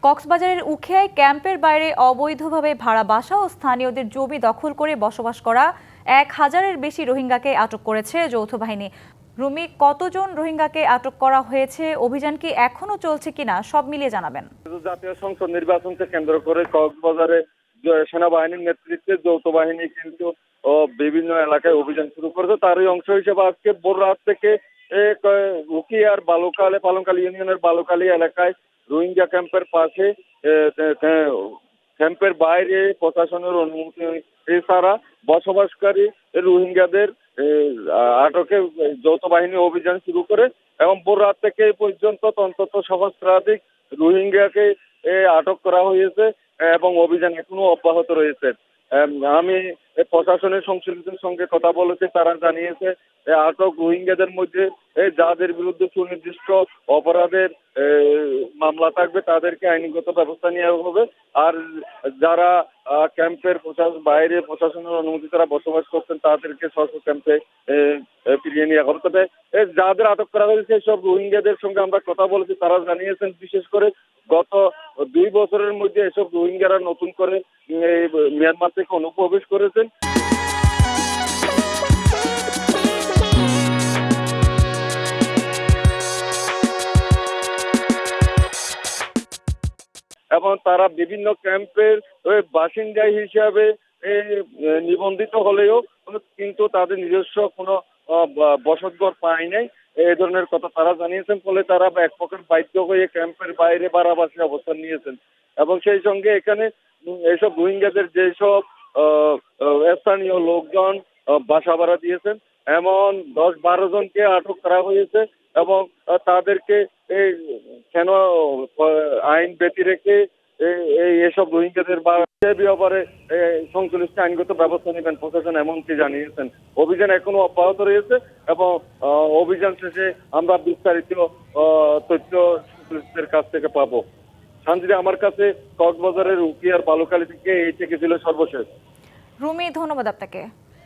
কক্সবাজারের উখিয়ায় ক্যাম্পের বাইরে অবৈধভাবে ভাড়া বাসা ও স্থানীয়দের জমি দখল করে বসবাস করা ১,০০০-এর বেশি রোহিঙ্গাকে আটক করেছে যৌথ বাহিনী। রুমি, কতজন রোহিঙ্গাকে আটক করা হয়েছে, অভিযান কি এখনো চলছে কিনা সব মিলিয়ে জানাবেন। জাতীয় সংসদ নির্বাচনকে কেন্দ্র করে কক্সবাজারে সেনাবাহিনীর নেতৃত্বে যৌথ বাহিনী কিন্তু বিভিন্ন এলাকায় অভিযান শুরু করেছে। তারই অংশ হিসেবে আজকে ভোর রাত থেকে উখিয়ার পালংকালী ইউনিয়নের বালুকালী এলাকায় রোহিঙ্গা ক্যাম্পের পাশে ক্যাম্পের বাইরে প্রশাসনের অনুমতি এছাড়া বসবাসকারী রোহিঙ্গাদের আটকে যৌথ বাহিনী অভিযান শুরু করে এবং ভোর রাত থেকে এই পর্যন্ত অন্তত সহস্রাধিক রোহিঙ্গাকে আটক করা হয়েছে এবং অভিযান এখনো অব্যাহত রয়েছে। আমি প্রশাসনের সংশ্লিষ্টদের সঙ্গে কথা বলেছি, তারা জানিয়েছে আটক রোহিঙ্গাদের মধ্যে যাদের বিরুদ্ধে সুনির্দিষ্ট অপরাধের মামলা থাকবে তাদেরকে আইনগত ব্যবস্থা নেওয়া হবে। আর যারা ক্যাম্পের বাইরে প্রশাসনের অনুমতি ছাড়া বসবাস করছেন তাদেরকে স্ব ক্যাম্পে ফিরিয়ে নেওয়া হবে। তবে যাদের আটক করা হয়েছে সব রোহিঙ্গাদের সঙ্গে আমরা কথা বলেছি, তারা জানিয়েছেন বিশেষ করে গত 2 বছরের মধ্যে এসব রোহিঙ্গারা নতুন করে মিয়ানমার থেকে অনুপ্রবেশ করেছেন। এবং তারা বিভিন্ন ক্যাম্পের বাসিন্দা হিসাবে নিবন্ধিত হলেও কিন্তু তাদের নিজস্ব কোনো বসতঘর পায় নাই, এই ধরনের কথা তারা জানিয়েছেন। ফলে তারা এক প্রকার বাধ্য হয়ে ক্যাম্পের বাইরে বাড়াবাসী অবস্থান নিয়েছেন এবং সেই সঙ্গে এখানে এইসব রোহিঙ্গাদের যেসব স্থানীয় লোকজন বাসা ভাড়া দিয়েছেন এমন 10-12 জনকে আটক করা হয়েছে এবং তাদেরকে এই কেন আইন ব্যতি রেখে এসব রোহিঙ্গাদের ব্যাপারে সংশ্লিষ্ট আইনগত ব্যবস্থা নেবেন প্রশাসন এমনকি জানিয়েছেন। অভিযান এখনো অব্যাহত রয়েছে এবং অভিযান শেষে আমরা বিস্তারিত তথ্য সংশ্লিষ্টদের কাছ থেকে পাবো। শান্তিতে আমার কাছে কক্সবাজারের উখিয়ার বালুকালী থেকে এই থেকে ছিল সর্বশেষ। রুমি, ধন্যবাদ আপনাকে।